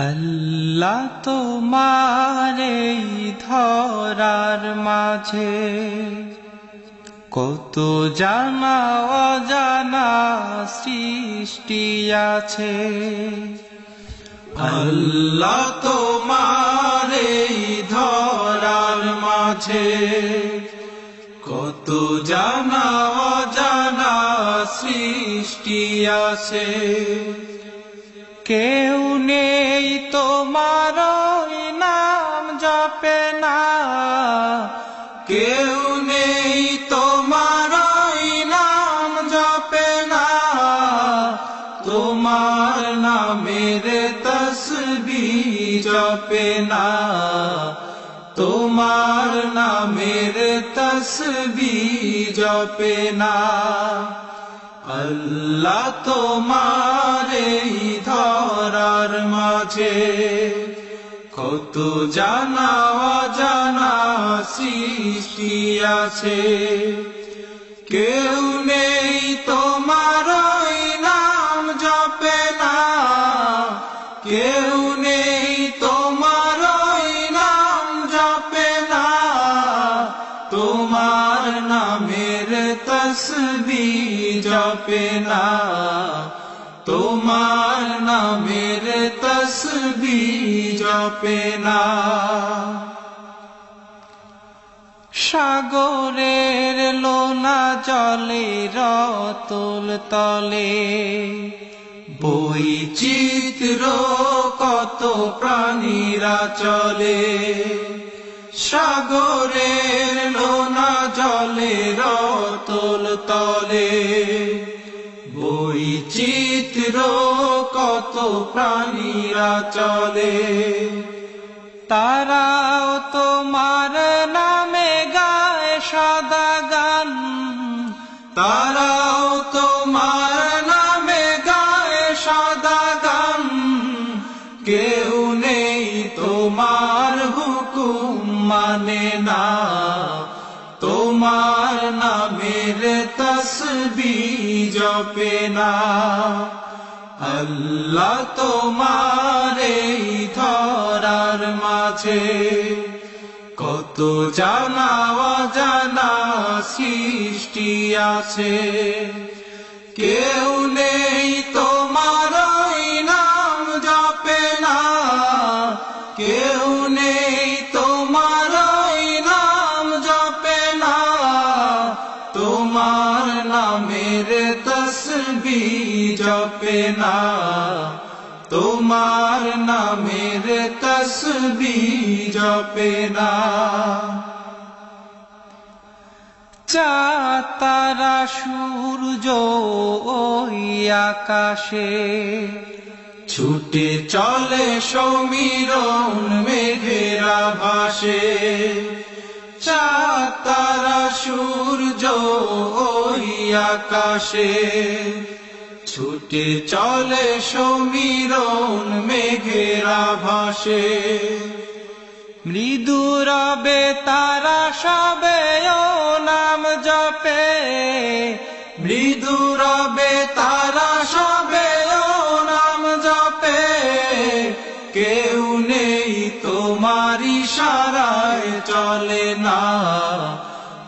আল্লাহ তোমার এই ধরার মাঝে কত জানা অজানা সৃষ্টি আছে। আল্লাহ তোমার এই ধরার মাঝে কত জানা অজানা সৃষ্টি আছে। কেউ নেই তোমার নাম জপে না, কেউ নেই তোমার নাম জপে না, তোমার নামের তসবিহ জপে না, তোমার নামের তসবিহ জপে না। আল্লাহ তোমার এই ধরার মাঝে কত জানা অজানা সৃষ্টি আছে। কেউ নেই তোমার নাম জপে না, কেউ নেই তোমার নাম জপে না, তোমার নামের তসবিহ জপে না, তোমার নামের তসবিহ জপে না। সাগরের লোনা জলে রতল তলে বৈচিত্র্য কত প্রাণীরা চলে। সাগরের লোনা জলে রতল তলে বৈচিত্র্য কত প্রাণীরা চলে। তারাও তোমার নামে গায় সদা গান, তারাও তোমার নামে গায় সদা গান। কেউ নেই তোমার হুকুম মানে না, তোমার নামের তসবিহ জপে না। আল্লাহ তোমার এই ধরার মাঝে কত জানা অজানা সৃষ্টি আছে। কেউ নেই তোমার নাম জপে না, কেউ নেই তোমার নাম জপে না, তোমার নামের তসবিহ জপে না, তোমার নামের তসবিহ জপে না। চাঁদ তারা সূর্য ওই আকাশে ছুটে চলে সমীরণ মেঘেরা ভাসে। চাঁদ তারা সূর্য ওই আকাশে ছুটে চলে সমীরণ মেঘেরা ভাসে। মৃদু রবে তারা সবে ও নাম জপে, মৃদু রবে তারা সবে ও নাম জপে। কেউ নেই তোমার ইশারায় চলে না,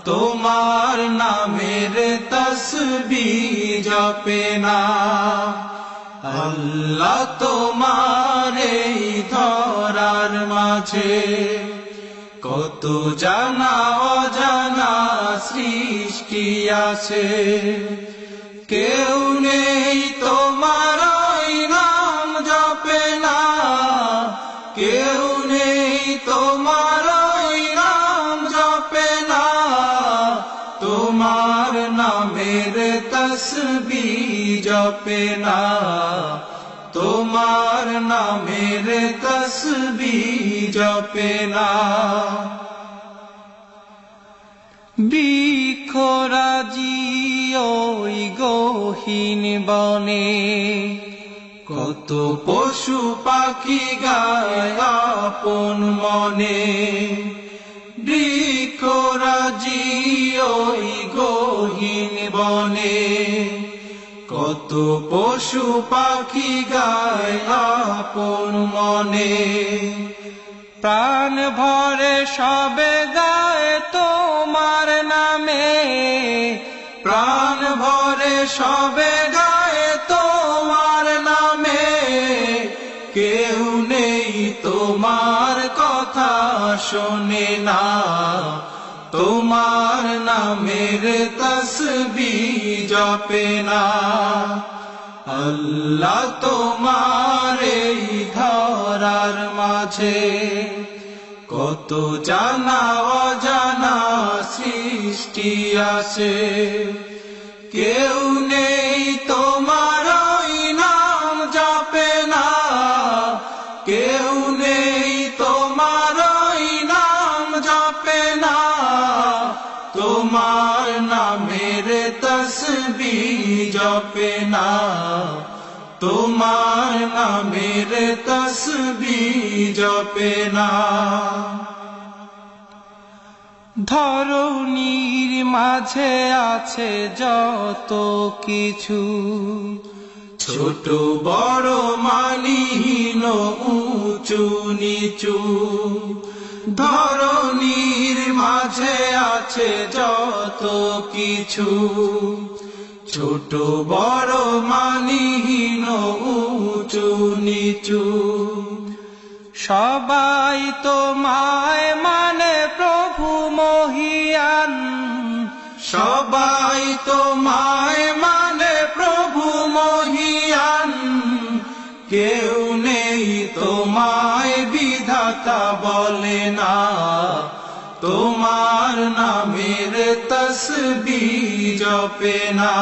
তোমার নামের তসবিহ জপে না। আল্লাহ তোমার এই ধরার মাঝে কত জানা অজানা সৃষ্টি আছে। কেউ নেই তোমার নাম জপে না, কেউ নেই তোমার নাম জপে না, তোমার নামের তসবিহ জপে না, তোমার নামের তসবিহ জপে না। বৃক্ষরাজি ওই গহীন বনে কত পশু পাখি গায় আপন মনে। বৃক্ষরাজি ওই গহীন বনে কত পশু পাখি গায় আপন মনে, প্রাণ ভরে সবে গায় তোমার নামে, প্রাণ ভরে সবে গায় তোমার নামে। কেউ নেই তোমার কথা শোনে না, তোমার নামের তসবিহ জপে না। আল্লাহ তোমার এই ধরার মাঝে কত জানা অজানা সৃষ্টি আছে, কেউ নেই তোমার ওই নাম জপে না, কেউ নেই তোমার ওই নাম জপে না। তোমার নামের তসবিহ জপে না, তোমার নামের তসবিহ জপে না। ধরণীর মাঝে আছে যত কিছু, ছোট বড় মানহীন উঁচু নিচু। ধরণীর মাঝে আছে যত কিছু, ছোট বড় মানহীন উঁচু নিচু। সবাই তোমায় মানে প্রভু মহিয়ান, সবাই তোমায় মানে প্রভু মহিয়ান। কেউ নেই তোমায় বিধাতা বলে না, তোমার নামের তসবিহ জপে না।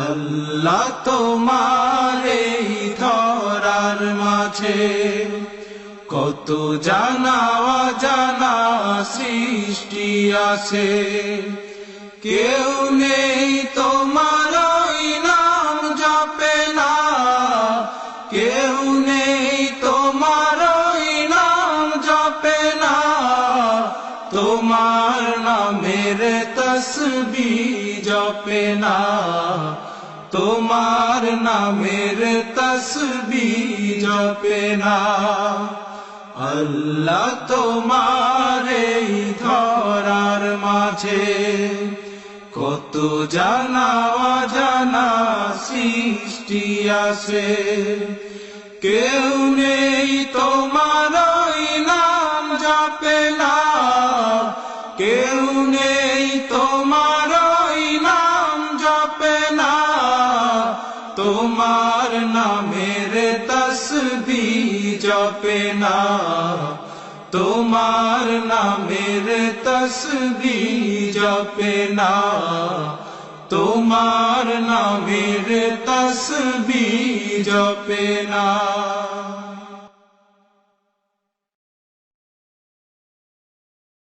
আল্লাহ তোমার এই ধরার মাঝে কত জানা অজানা সৃষ্টি আছে, কেউ নেই তোমার ওই নাম জপে না, কেউ নেই তোমার ওই নাম জপে না। তোমার নামের তসবিহ জপে না, তোমার নামের তসবিহ জপে না। আল্লাহ তোমার এই ধরার মাঝে কত জানা অজানা সৃষ্টি আছে, কেউ নেই তোমার ওই নাম জপে না, কেউ নেই তোমার ওই নাম জপে না। তোমার নামের তসবিহ জপে না, তোমার নামের তসবিহ জপে না, তোমার নামের তসবিহ জপে না।